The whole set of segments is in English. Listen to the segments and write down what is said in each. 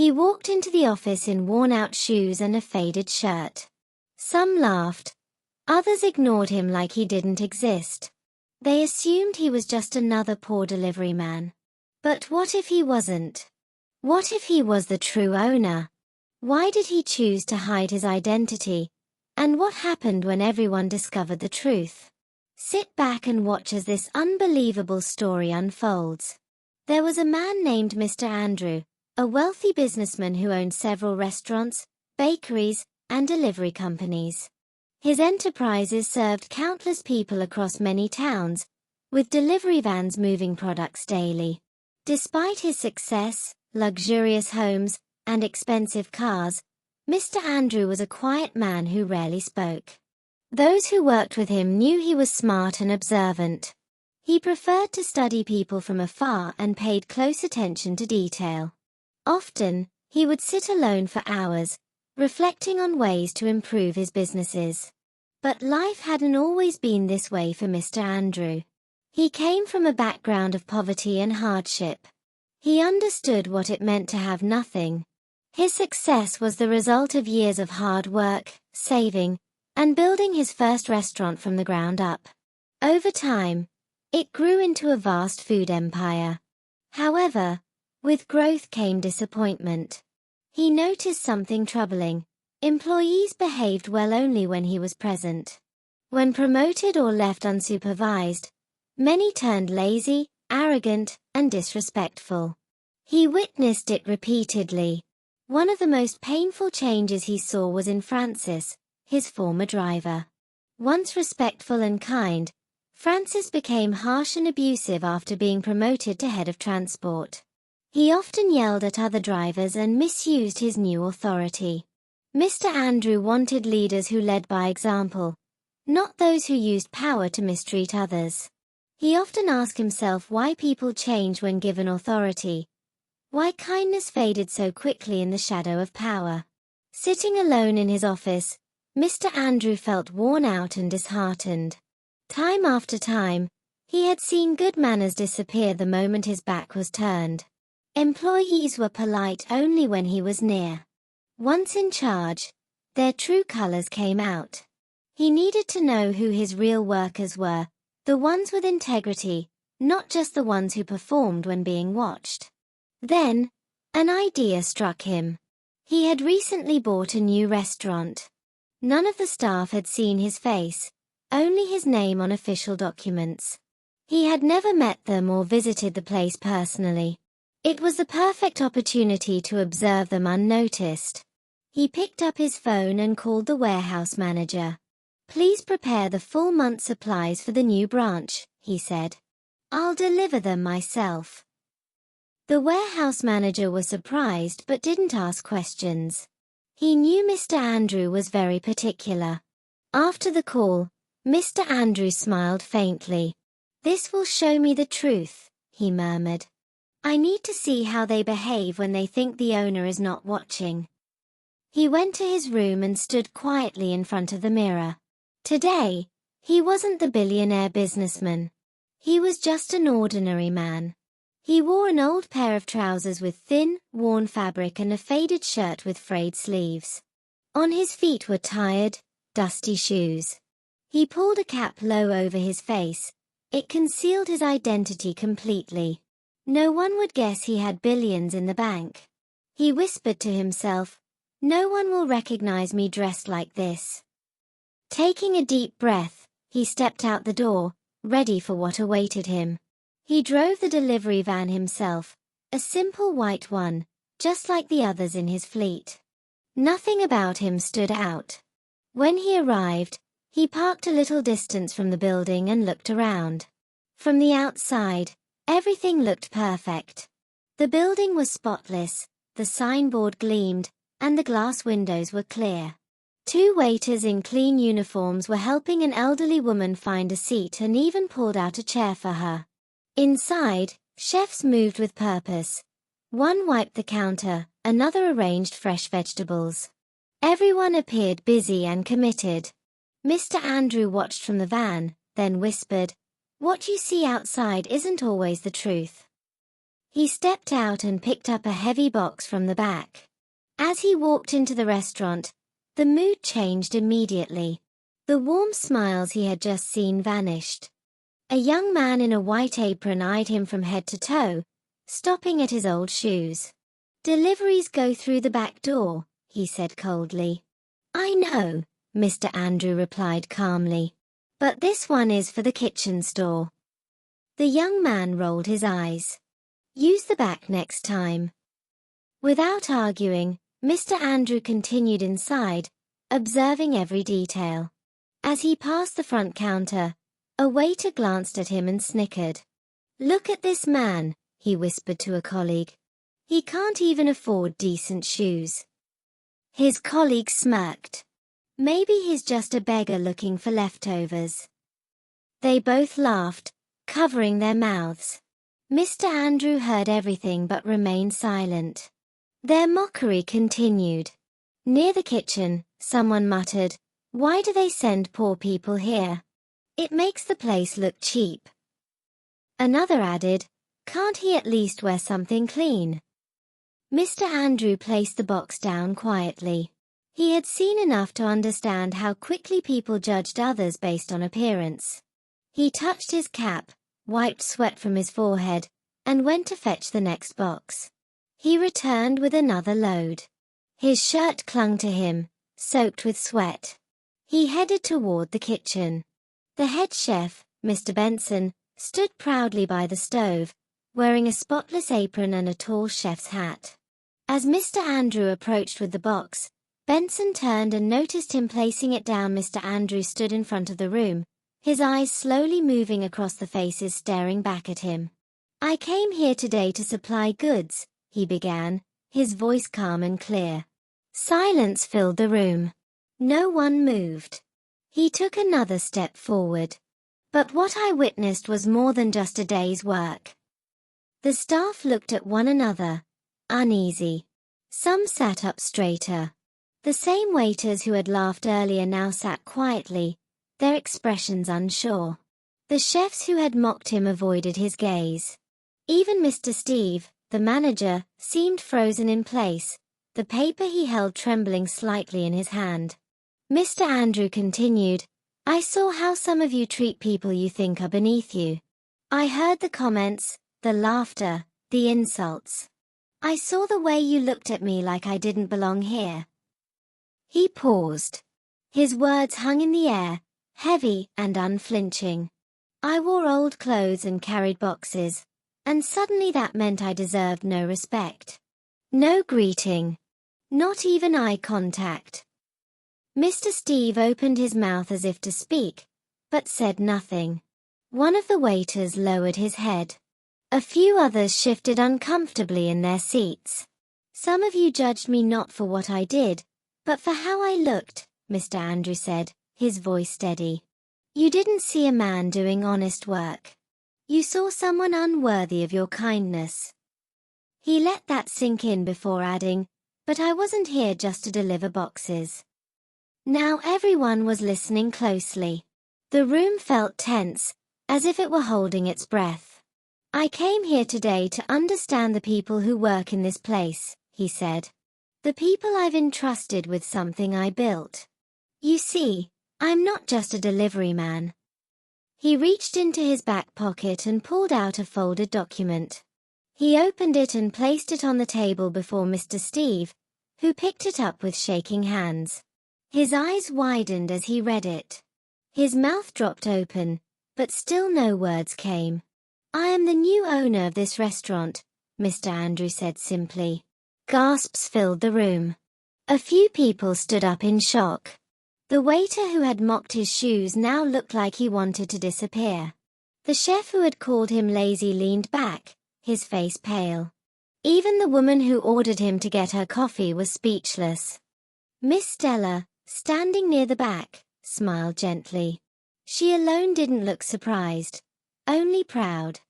He walked into the office in worn-out shoes and a faded shirt. Some laughed. Others ignored him like he didn't exist. They assumed he was just another poor delivery man. But what if he wasn't? What if he was the true owner? Why did he choose to hide his identity? And what happened when everyone discovered the truth? Sit back and watch as this unbelievable story unfolds. There was a man named Mr. Andrew, a wealthy businessman who owned several restaurants, bakeries, and delivery companies. His enterprises served countless people across many towns, with delivery vans moving products daily. Despite his success, luxurious homes, and expensive cars, Mr. Andrew was a quiet man who rarely spoke. Those who worked with him knew he was smart and observant. He preferred to study people from afar and paid close attention to detail. Often, he would sit alone for hours, reflecting on ways to improve his businesses. But life hadn't always been this way for Mr. Andrew. He came from a background of poverty and hardship. He understood what it meant to have nothing. His success was the result of years of hard work, saving, and building his first restaurant from the ground up. Over time, it grew into a vast food empire. However, with growth came disappointment. He noticed something troubling. Employees behaved well only when he was present. When promoted or left unsupervised, many turned lazy, arrogant, and disrespectful. He witnessed it repeatedly. One of the most painful changes he saw was in Francis, his former driver. Once respectful and kind, Francis became harsh and abusive after being promoted to head of transport. He often yelled at other drivers and misused his new authority. Mr. Andrew wanted leaders who led by example, not those who used power to mistreat others. He often asked himself why people change when given authority, why kindness faded so quickly in the shadow of power. Sitting alone in his office, Mr. Andrew felt worn out and disheartened. Time after time, he had seen good manners disappear the moment his back was turned. Employees were polite only when he was near. Once in charge, their true colors came out. He needed to know who his real workers were, the ones with integrity, not just the ones who performed when being watched. Then, an idea struck him. He had recently bought a new restaurant. None of the staff had seen his face, only his name on official documents. He had never met them or visited the place personally. It was the perfect opportunity to observe them unnoticed. He picked up his phone and called the warehouse manager. "Please prepare the full month's supplies for the new branch," he said. "I'll deliver them myself." The warehouse manager was surprised but didn't ask questions. He knew Mr. Andrew was very particular. After the call, Mr. Andrew smiled faintly. "This will show me the truth," he murmured. "I need to see how they behave when they think the owner is not watching." He went to his room and stood quietly in front of the mirror. Today, he wasn't the billionaire businessman. He was just an ordinary man. He wore an old pair of trousers with thin, worn fabric and a faded shirt with frayed sleeves. On his feet were tired, dusty shoes. He pulled a cap low over his face. It concealed his identity completely. No one would guess he had billions in the bank. He whispered to himself, "No one will recognize me dressed like this." Taking a deep breath, he stepped out the door, ready for what awaited him. He drove the delivery van himself, a simple white one, just like the others in his fleet. Nothing about him stood out. When he arrived, he parked a little distance from the building and looked around. From the outside, everything looked perfect. The building was spotless, the signboard gleamed, and the glass windows were clear. Two waiters in clean uniforms were helping an elderly woman find a seat and even pulled out a chair for her. Inside, chefs moved with purpose. One wiped the counter, another arranged fresh vegetables. Everyone appeared busy and committed. Mr. Andrew watched from the van, then whispered, "What you see outside isn't always the truth." He stepped out and picked up a heavy box from the back. As he walked into the restaurant, the mood changed immediately. The warm smiles he had just seen vanished. A young man in a white apron eyed him from head to toe, stopping at his old shoes. "Deliveries go through the back door," he said coldly. "I know," Mr. Andrew replied calmly. "But this one is for the kitchen store." The young man rolled his eyes. "Use the back next time." Without arguing, Mr. Andrew continued inside, observing every detail. As he passed the front counter, a waiter glanced at him and snickered. "Look at this man," he whispered to a colleague. "He can't even afford decent shoes." His colleague smirked. "Maybe he's just a beggar looking for leftovers." They both laughed, covering their mouths. Mr. Andrew heard everything but remained silent. Their mockery continued. Near the kitchen, someone muttered, "Why do they send poor people here? It makes the place look cheap." Another added, "Can't he at least wear something clean?" Mr. Andrew placed the box down quietly. He had seen enough to understand how quickly people judged others based on appearance. He touched his cap, wiped sweat from his forehead, and went to fetch the next box. He returned with another load. His shirt clung to him, soaked with sweat. He headed toward the kitchen. The head chef, Mr. Benson, stood proudly by the stove, wearing a spotless apron and a tall chef's hat. As Mr. Andrew approached with the box, Benson turned and noticed him placing it down. Mr. Andrew stood in front of the room, his eyes slowly moving across the faces staring back at him. "I came here today to supply goods," he began, his voice calm and clear. Silence filled the room. No one moved. He took another step forward. But what I witnessed was more than just a day's work. The staff looked at one another, uneasy. Some sat up straighter. The same waiters who had laughed earlier now sat quietly, their expressions unsure. The chefs who had mocked him avoided his gaze. Even Mr. Steve, the manager, seemed frozen in place, the paper he held trembling slightly in his hand. Mr. Andrew continued, "I saw how some of you treat people you think are beneath you. I heard the comments, the laughter, the insults. I saw the way you looked at me like I didn't belong here." He paused. His words hung in the air, heavy and unflinching. "I wore old clothes and carried boxes, and suddenly that meant I deserved no respect. No greeting. Not even eye contact." Mr. Steve opened his mouth as if to speak, but said nothing. One of the waiters lowered his head. A few others shifted uncomfortably in their seats. "Some of you judged me not for what I did, but for how I looked," Mr. Andrew said, his voice steady. "You didn't see a man doing honest work. You saw someone unworthy of your kindness." He let that sink in before adding, "But I wasn't here just to deliver boxes." Now everyone was listening closely. The room felt tense, as if it were holding its breath. "I came here today to understand the people who work in this place," he said. "The people I've entrusted with something I built. You see, I'm not just a delivery man." He reached into his back pocket and pulled out a folded document. He opened it and placed it on the table before Mr. Steve, who picked it up with shaking hands. His eyes widened as he read it. His mouth dropped open, but still no words came. "I am the new owner of this restaurant," Mr. Andrew said simply. Gasps filled the room. A few people stood up in shock. The waiter who had mocked his shoes now looked like he wanted to disappear. The chef who had called him lazy leaned back, his face pale. Even the woman who ordered him to get her coffee was speechless. Miss Stella, standing near the back, smiled gently. She alone didn't look surprised, only proud.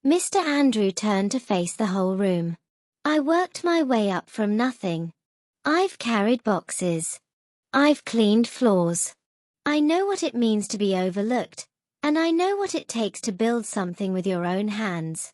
Mr. Andrew turned to face the whole room. "I worked my way up from nothing. I've carried boxes. I've cleaned floors. I know what it means to be overlooked, and I know what it takes to build something with your own hands."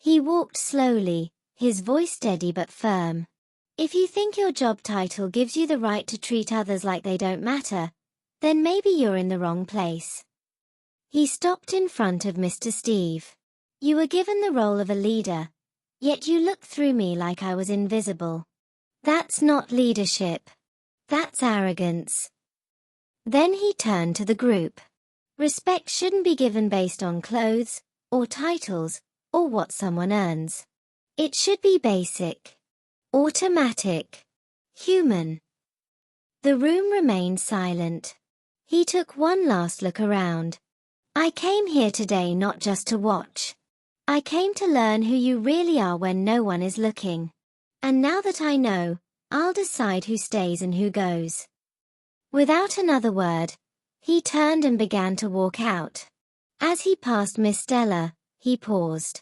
He walked slowly, his voice steady but firm. If you think your job title gives you the right to treat others like they don't matter, then maybe you're in the wrong place. He stopped in front of Mr. Steve. You were given the role of a leader, yet you looked through me like I was invisible. That's not leadership. That's arrogance. Then he turned to the group. Respect shouldn't be given based on clothes, or titles, or what someone earns. It should be basic, automatic, human. The room remained silent. He took one last look around. I came here today not just to watch. I came to learn who you really are when no one is looking. And now that I know, I'll decide who stays and who goes. Without another word, he turned and began to walk out. As he passed Miss Stella, he paused.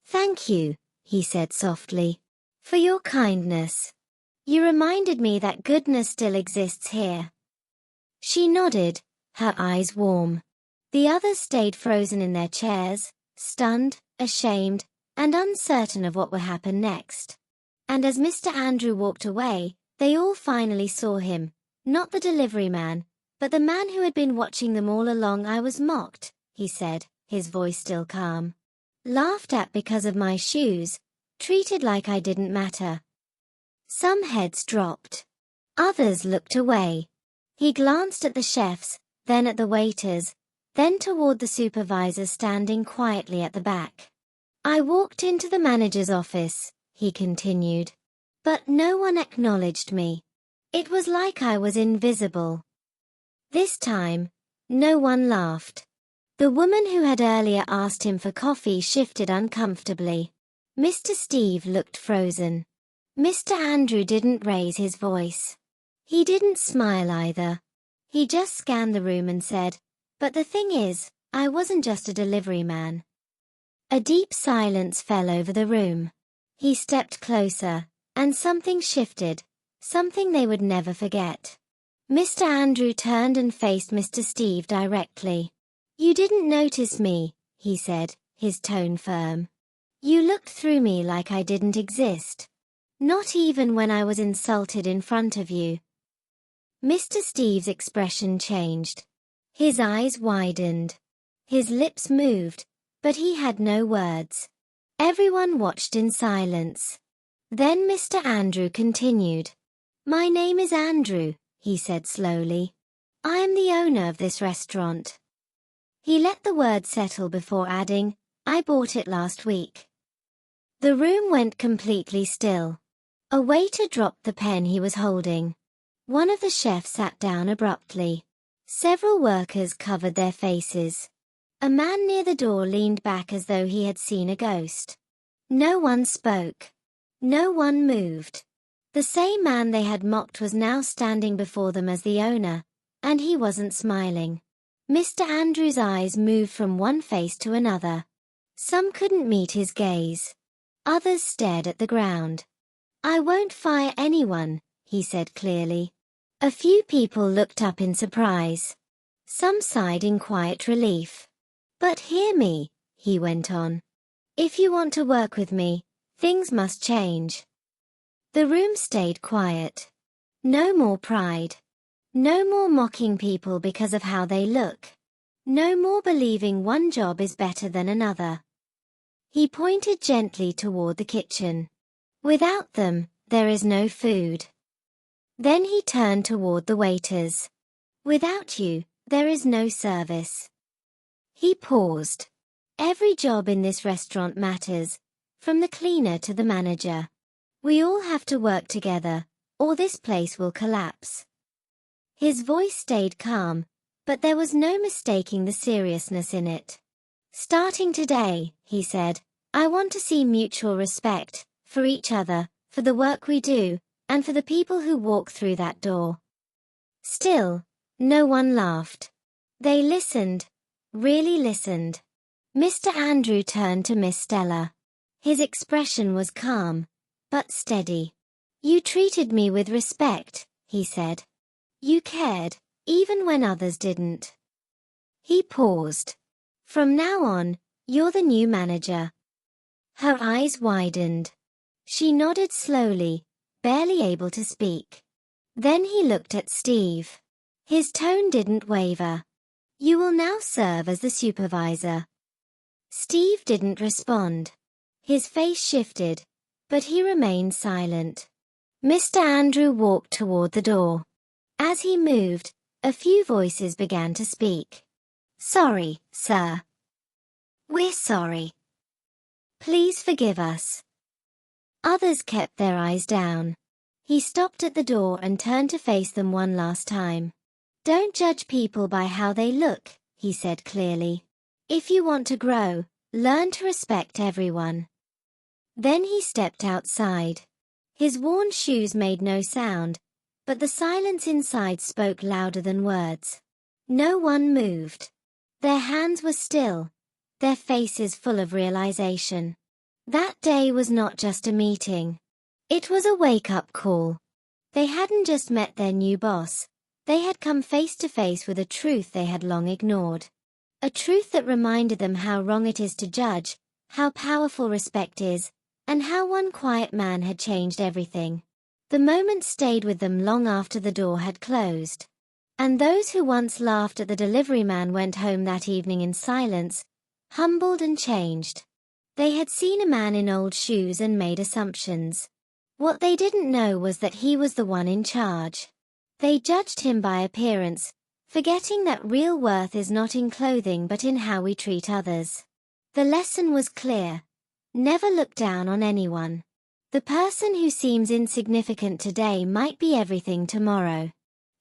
Thank you, he said softly, for your kindness. You reminded me that goodness still exists here. She nodded, her eyes warm. The others stayed frozen in their chairs, stunned, ashamed, and uncertain of what would happen next. And as Mr. Andrew walked away, they all finally saw him, not the delivery man, but the man who had been watching them all along. I was mocked, he said, his voice still calm. Laughed at because of my shoes, treated like I didn't matter. Some heads dropped. Others looked away. He glanced at the chefs, then at the waiters, then toward the supervisor standing quietly at the back. I walked into the manager's office, he continued. But no one acknowledged me. It was like I was invisible. This time, no one laughed. The woman who had earlier asked him for coffee shifted uncomfortably. Mr. Steve looked frozen. Mr. Andrew didn't raise his voice. He didn't smile either. He just scanned the room and said, but the thing is, I wasn't just a delivery man. A deep silence fell over the room. He stepped closer, and something shifted, something they would never forget. Mr. Andrew turned and faced Mr. Steve directly. You didn't notice me, he said, his tone firm. You looked through me like I didn't exist. Not even when I was insulted in front of you. Mr. Steve's expression changed. His eyes widened. His lips moved, but he had no words. Everyone watched in silence. Then Mr. Andrew continued. My name is Andrew, he said slowly. I am the owner of this restaurant. He let the word settle before adding, I bought it last week. The room went completely still. A waiter dropped the pen he was holding. One of the chefs sat down abruptly. Several workers covered their faces. A man near the door leaned back as though he had seen a ghost. No one spoke. No one moved. The same man they had mocked was now standing before them as the owner, and he wasn't smiling. Mr. Andrew's eyes moved from one face to another. Some couldn't meet his gaze. Others stared at the ground. I won't fire anyone, he said clearly. A few people looked up in surprise. Some sighed in quiet relief. But hear me, he went on. If you want to work with me, things must change. The room stayed quiet. No more pride. No more mocking people because of how they look. No more believing one job is better than another. He pointed gently toward the kitchen. Without them, there is no food. Then he turned toward the waiters. Without you, there is no service. He paused. Every job in this restaurant matters, from the cleaner to the manager. We all have to work together, or this place will collapse. His voice stayed calm, but there was no mistaking the seriousness in it. Starting today, he said, I want to see mutual respect, for each other, for the work we do, and for the people who walk through that door. Still, no one laughed. They listened, really listened. Mr. Andrew turned to Miss Stella. His expression was calm, but steady. You treated me with respect, he said. You cared, even when others didn't. He paused. From now on, you're the new manager. Her eyes widened. She nodded slowly, barely able to speak. Then he looked at Steve. His tone didn't waver. You will now serve as the supervisor. Steve didn't respond. His face shifted, but he remained silent. Mr. Andrew walked toward the door. As he moved, a few voices began to speak. Sorry, sir. We're sorry. Please forgive us. Others kept their eyes down. He stopped at the door and turned to face them one last time. Don't judge people by how they look, he said clearly. If you want to grow, learn to respect everyone. Then he stepped outside. His worn shoes made no sound, but the silence inside spoke louder than words. No one moved. Their hands were still, their faces full of realization. That day was not just a meeting. It was a wake-up call. They hadn't just met their new boss. They had come face to face with a truth they had long ignored. A truth that reminded them how wrong it is to judge, how powerful respect is, and how one quiet man had changed everything. The moment stayed with them long after the door had closed. And those who once laughed at the delivery man went home that evening in silence, humbled and changed. They had seen a man in old shoes and made assumptions. What they didn't know was that he was the one in charge. They judged him by appearance, forgetting that real worth is not in clothing but in how we treat others. The lesson was clear. Never look down on anyone. The person who seems insignificant today might be everything tomorrow.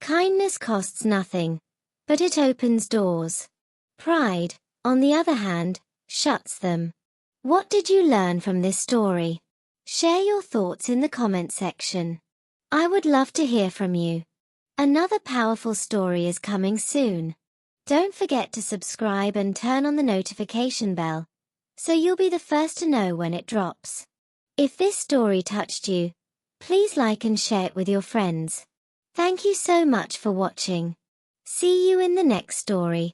Kindness costs nothing, but it opens doors. Pride, on the other hand, shuts them. What did you learn from this story? Share your thoughts in the comment section. I would love to hear from you. Another powerful story is coming soon. Don't forget to subscribe and turn on the notification bell, so you'll be the first to know when it drops. If this story touched you, please like and share it with your friends. Thank you so much for watching. See you in the next story.